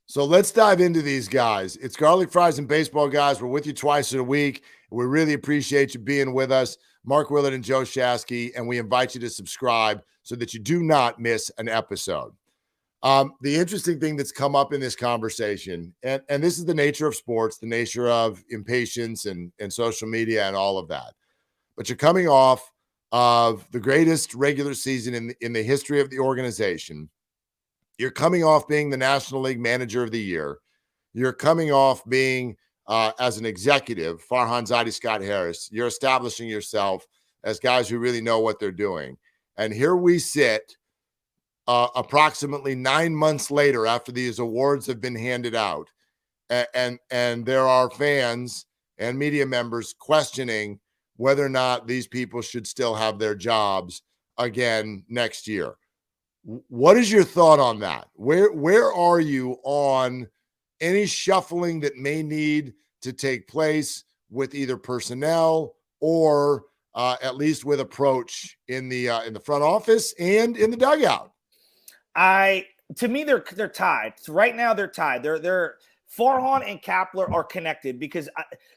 So let's dive into these guys. It's Garlic Fries and Baseball Guys. We're with you twice a week. We really appreciate you being with us, Mark Willard and Joe Shasky, and we invite you to subscribe so that you do not miss an episode. The interesting thing that's come up in this conversation, and this is the nature of sports, the nature of impatience and social media and all of that, but you're coming off of the greatest regular season in the history of the organization. You're coming off being the National League Manager of the Year. You're coming off being, as an executive, Farhan Zaidi, Scott Harris. You're establishing yourself as guys who really know what they're doing. And here we sit approximately 9 months later after these awards have been handed out. And there are fans and media members questioning whether or not these people should still have their jobs again next year. What is your thought on that? Where are you on any shuffling that may need to take place with either personnel or at least with approach in the front office and in the dugout? To me, they're tied. So right now, they're tied. They're Farhan and Kapler are connected because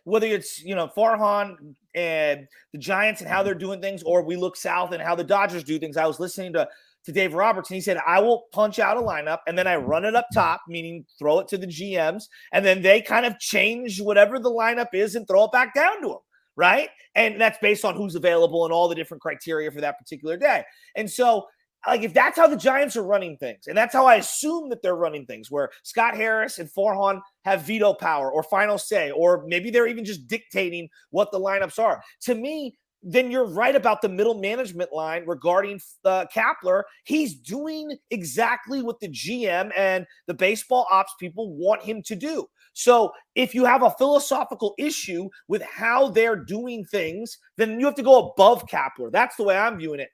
whether it's Farhan and the Giants and how they're doing things, or we look south and how the Dodgers do things. I was listening to Dave Roberts, and he said, I will punch out a lineup, and then I run it up top, meaning throw it to the GMs, and then they kind of change whatever the lineup is and throw it back down to them, right? And that's based on who's available and all the different criteria for that particular day. And so, like, if that's how the Giants are running things, and that's how I assume that they're running things, where Scott Harris and Farhan have veto power or final say, or maybe they're even just dictating what the lineups are, to me, then you're right about the middle management line regarding Kapler. He's doing exactly what the GM and the baseball ops people want him to do. So if you have a philosophical issue with how they're doing things, then you have to go above Kapler. That's the way I'm viewing it.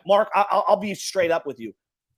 Mark, I'll be straight up with you.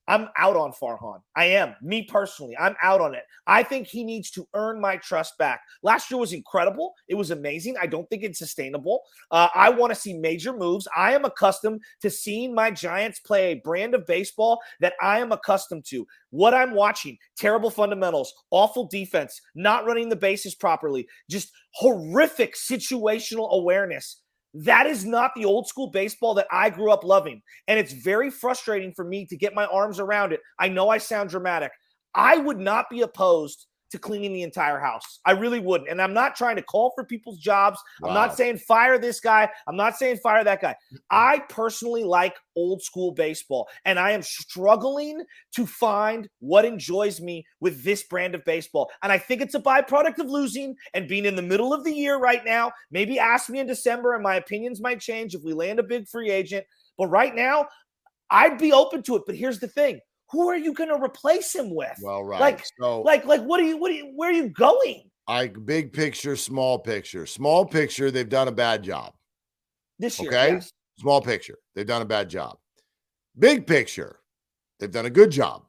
I'm out on Farhan. I am. Me personally, I'm out on it. I think he needs to earn my trust back. Last year was incredible. It was amazing. I don't think it's sustainable. I want to see major moves. I am accustomed to seeing my Giants play a brand of baseball that I am accustomed to. What I'm watching, terrible fundamentals, awful defense, not running the bases properly, just horrific situational awareness. That is not the old school baseball that I grew up loving. And it's very frustrating for me to get my arms around it. I know I sound dramatic. I would not be opposed to cleaning the entire house. I really wouldn't. And I'm not trying to call for people's jobs. Wow. I'm not saying fire this guy. I'm not saying fire that guy. I personally like old school baseball, and I am struggling to find what enjoys me with this brand of baseball. And I think it's a byproduct of losing and being in the middle of the year right now. Maybe ask me in December and my opinions might change if we land a big free agent. But right now, I'd be open to it. But here's the thing. Who are you going to replace him with? Well, right. Where are you going? Big picture, small picture. Small picture, they've done a bad job. This year, okay? Yes. Small picture, they've done a bad job. Big picture, they've done a good job.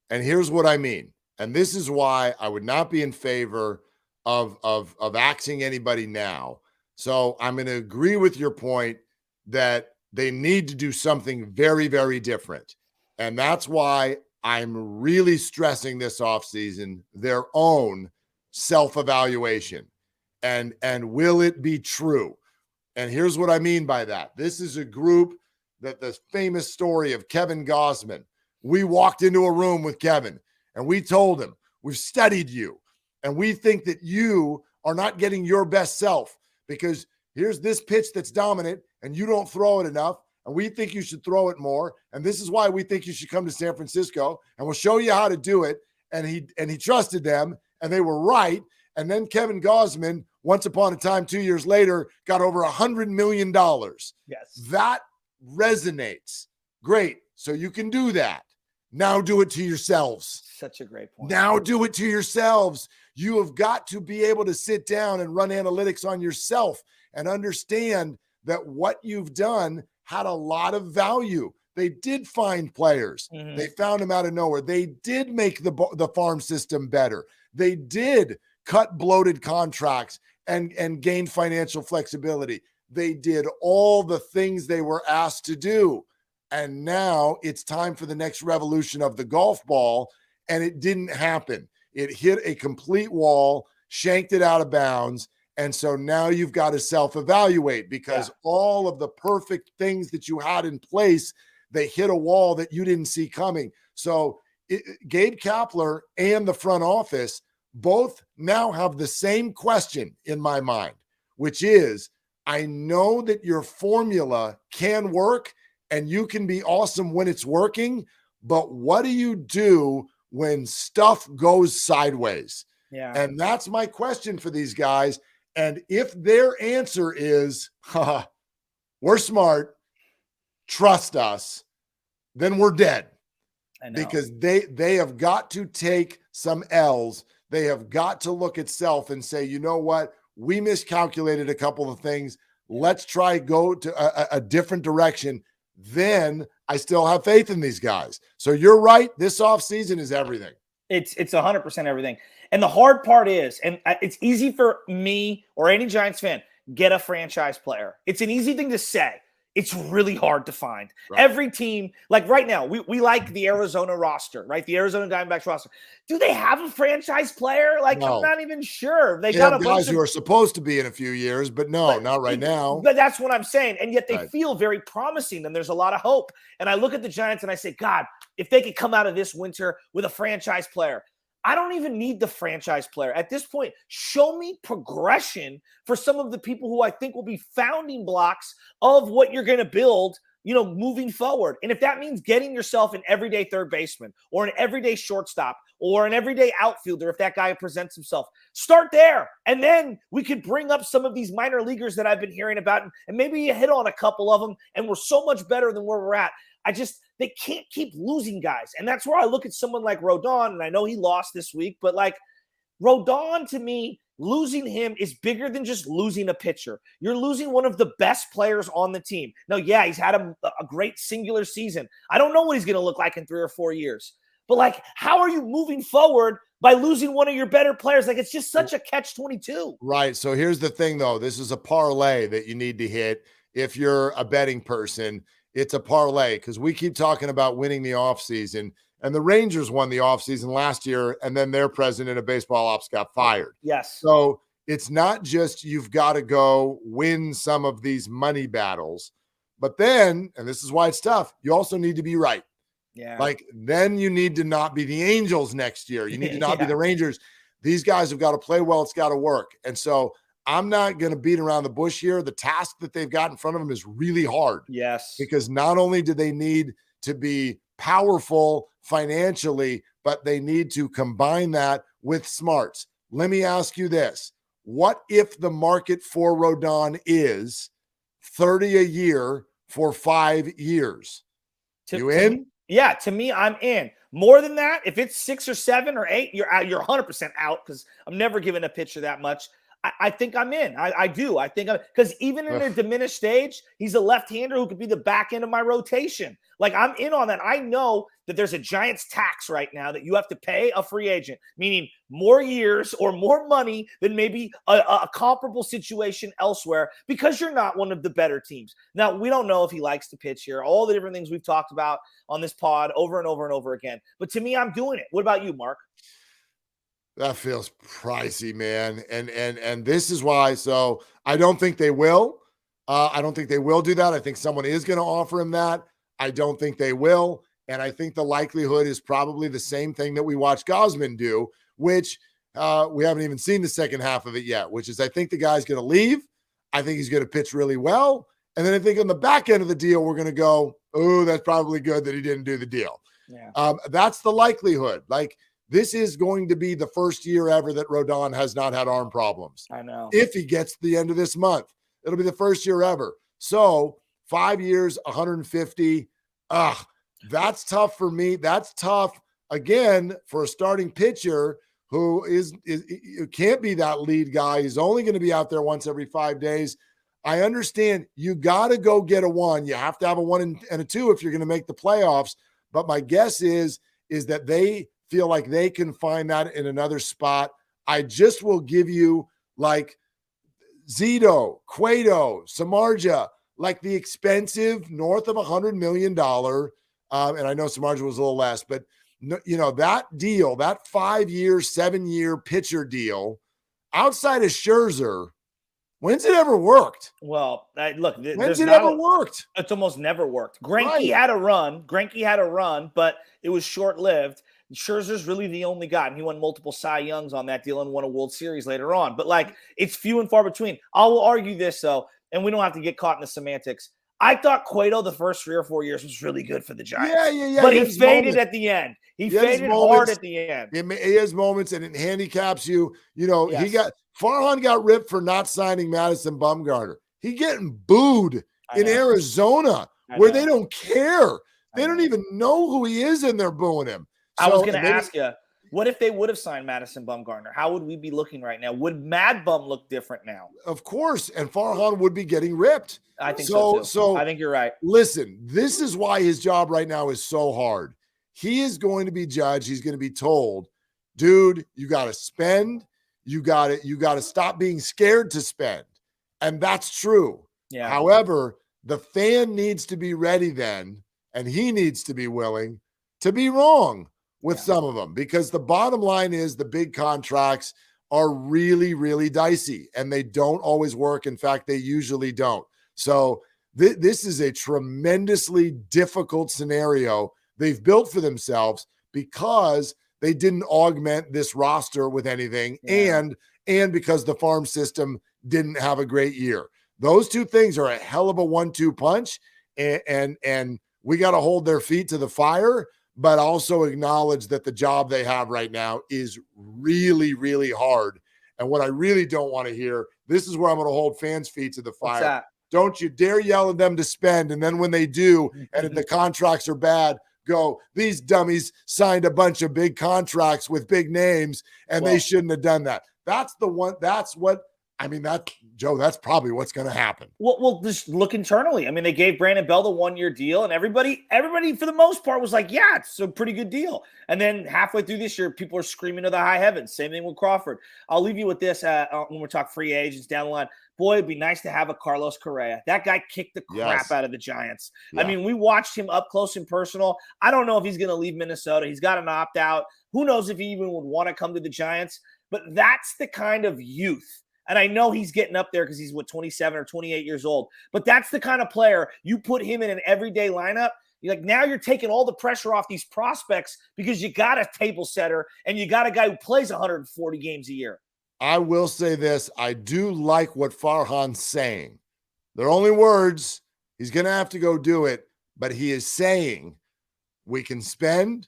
And here's what I mean. And this is why I would not be in favor of axing anybody now. So I'm going to agree with your point that they need to do something very, very different. And that's why I'm really stressing this offseason, their own self-evaluation. And will it be true? And here's what I mean by that. This is a group that the famous story of Kevin Gausman. We walked into a room with Kevin and we told him, we've studied you and we think that you are not getting your best self because here's this pitch that's dominant and you don't throw it enough. And we think you should throw it more. And this is why we think you should come to San Francisco and we'll show you how to do it. And he trusted them and they were right. And then Kevin Gausman, once upon a time, 2 years later, got over $100 million. Yes. That resonates. Great. So you can do that. Now do it to yourselves. Such a great point. Now do it to yourselves. You have got to be able to sit down and run analytics on yourself and understand that what you've done had a lot of value. They did find players. Mm-hmm. They found them out of nowhere. They did make the farm system better. They did cut bloated contracts and gain financial flexibility. They did all the things they were asked to do. And now it's time for the next revolution of the golf ball. And it didn't happen. It hit a complete wall, shanked it out of bounds. And so now you've got to self-evaluate because all of the perfect things that you had in place, they hit a wall that you didn't see coming. So Gabe Kapler and the front office both now have the same question in my mind, which is, I know that your formula can work and you can be awesome when it's working, but what do you do when stuff goes sideways? Yeah. And that's my question for these guys. And if their answer is, we're smart, trust us, then we're dead. Because they have got to take some L's. They have got to look at self and say, you know what? We miscalculated a couple of things. Let's try go to a different direction. Then I still have faith in these guys. So you're right. This offseason is everything. It's 100% everything. And the hard part is, and it's easy for me or any Giants fan, get a franchise player. It's an easy thing to say. It's really hard to find. Right. Every team, like right now, we like the Arizona roster, right? The Arizona Diamondbacks roster. Do they have a franchise player? Like, no. I'm not even sure. They got have guys who are supposed to be in a few years, but not right now. But that's what I'm saying. And yet they feel very promising, and there's a lot of hope. And I look at the Giants and I say, God, if they could come out of this winter with a franchise player, I don't even need the franchise player. At this point, show me progression for some of the people who I think will be founding blocks of what you're going to build, moving forward. And if that means getting yourself an everyday third baseman or an everyday shortstop or an everyday outfielder, if that guy presents himself, start there. And then we could bring up some of these minor leaguers that I've been hearing about, and maybe you hit on a couple of them, and we're so much better than where we're at. They can't keep losing guys. And that's where I look at someone like Rodon, and I know he lost this week, but like Rodon, to me, losing him is bigger than just losing a pitcher. You're losing one of the best players on the team. Now, yeah, he's had a great singular season. I don't know what he's going to look like in 3 or 4 years. But like, how are you moving forward by losing one of your better players? Like, it's just such a catch-22. Right. So here's the thing, though. This is a parlay that you need to hit if you're a betting person. It's a parlay because we keep talking about winning the offseason, and the Rangers won the offseason last year, and then their president of baseball ops got fired. Yes. So it's not just you've got to go win some of these money battles, but then, and this is why it's tough, you also need to be right. Yeah. Like, then you need to not be the Angels next year. You need to not be the Rangers. These guys have got to play well. It's got to work. And so I'm not going to beat around the bush here. The task that they've got in front of them is really hard. Yes. Because not only do they need to be powerful financially, but they need to combine that with smarts. Let me ask you this. What if the market for Rodon is 30 a year for 5 years? You in? Yeah, to me, I'm in. More than that, if it's 6 or 7 or 8, you're out. You're 100% out because I'm never giving a pitcher that much. I think I'm in. I do. I think because even in a diminished stage, he's a left-hander who could be the back end of my rotation. Like, I'm in on that. I know that there's a Giants tax right now that you have to pay a free agent, meaning more years or more money than maybe a comparable situation elsewhere because you're not one of the better teams. Now, we don't know if he likes to pitch here, all the different things we've talked about on this pod over and over and over again. But to me, I'm doing it. What about you, Mark? That feels pricey, man. And this is why. So I don't think they will. I don't think they will do that. I think someone is going to offer him that. I don't think they will. And I think the likelihood is probably the same thing that we watched Gausman do, which we haven't even seen the second half of it yet, which is I think the guy's going to leave. I think he's going to pitch really well. And then I think on the back end of the deal, we're going to go, oh, that's probably good that he didn't do the deal. Yeah. That's the likelihood. Like, this is going to be the first year ever that Rodon has not had arm problems. I know. If he gets to the end of this month, it'll be the first year ever. So 5 years, 150. That's tough for me. That's tough, again, for a starting pitcher who can't be that lead guy. He's only going to be out there once every 5 days. I understand you got to go get a 1. You have to have a 1 and a 2 if you're going to make the playoffs. But my guess is that they feel like they can find that in another spot. I just will give you like Zito, Cueto, Samardzija, like the expensive north of $100 million. And I know Samardzija was a little less, but that deal, that 5-year, 7-year pitcher deal, outside of Scherzer, when's it ever worked? Well, look, when's it ever worked? It's almost never worked. Greinke Right. had a run, but it was short-lived. Scherzer's really the only guy, and he won multiple Cy Youngs on that deal and won a World Series later on. But like, it's few and far between. I will argue this though, and we don't have to get caught in the semantics. I thought Cueto the first 3 or 4 years was really good for the Giants. Yeah. But he faded at the end. He faded hard at the end. He has moments, and it handicaps you. Yes. Farhan got ripped for not signing Madison Bumgarner. He getting booed in Arizona where they don't care. They don't even know who he is, and they're booing him. I was going to ask you, what if they would have signed Madison Bumgarner? How would we be looking right now? Would Mad Bum look different now? Of course, and Farhan would be getting ripped. I think so too. So I think you're right. Listen, this is why his job right now is so hard. He is going to be judged. He's going to be told, dude, you got to spend. You got to stop being scared to spend. And that's true. Yeah. However, the fan needs to be ready then, and he needs to be willing to be wrong with some of them, because the bottom line is the big contracts are really, really dicey, and they don't always work. In fact, they usually don't. So this is a tremendously difficult scenario they've built for themselves because they didn't augment this roster with anything, and because the farm system didn't have a great year. Those two things are a hell of a 1-2 punch, and we got to hold their feet to the fire, but also acknowledge that the job they have right now is really, really hard. And what I really don't want to hear, this is where I'm going to hold fans' feet to the fire. Don't you dare yell at them to spend. And then when they do, and if the contracts are bad, go, these dummies signed a bunch of big contracts with big names, and they shouldn't have done that. That's Joe, that's probably what's going to happen. Well, just look internally. I mean, they gave Brandon Bell the 1-year deal, and everybody for the most part was like, yeah, it's a pretty good deal. And then halfway through this year, people are screaming to the high heavens. Same thing with Crawford. I'll leave you with this when we talk free agents down the line. Boy, it'd be nice to have a Carlos Correa. That guy kicked the crap out of the Giants. Yeah. I mean, we watched him up close and personal. I don't know if he's going to leave Minnesota. He's got an opt-out. Who knows if he even would want to come to the Giants? But that's the kind of youth. And I know he's getting up there because he's 27 or 28 years old. But that's the kind of player you put him in an everyday lineup. Now you're taking all the pressure off these prospects because you got a table setter and you got a guy who plays 140 games a year. I will say this. I do like what Farhan's saying. They're only words. He's going to have to go do it. But he is saying we can spend.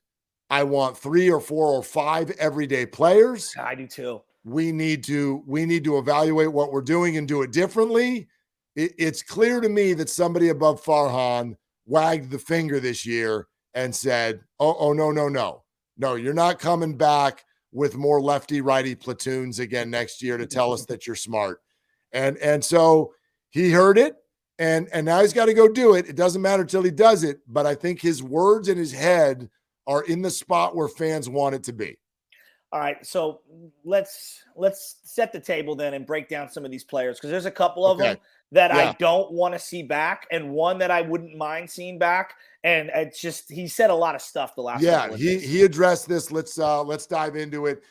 I want 3 or 4 or 5 everyday players. I do too. We need to evaluate what we're doing and do it differently. It's clear to me that somebody above Farhan wagged the finger this year and said, oh, no, you're not coming back with more lefty righty platoons again next year to tell us that you're smart. And so he heard it, and now he's got to go do it. It doesn't matter till he does it, but I think his words in his head are in the spot where fans want it to be. All right, so let's set the table then and break down some of these players, because there's a couple of them that I don't want to see back, and one that I wouldn't mind seeing back. And it's just, he said a lot of stuff the last. Yeah, he addressed this. Let's dive into it.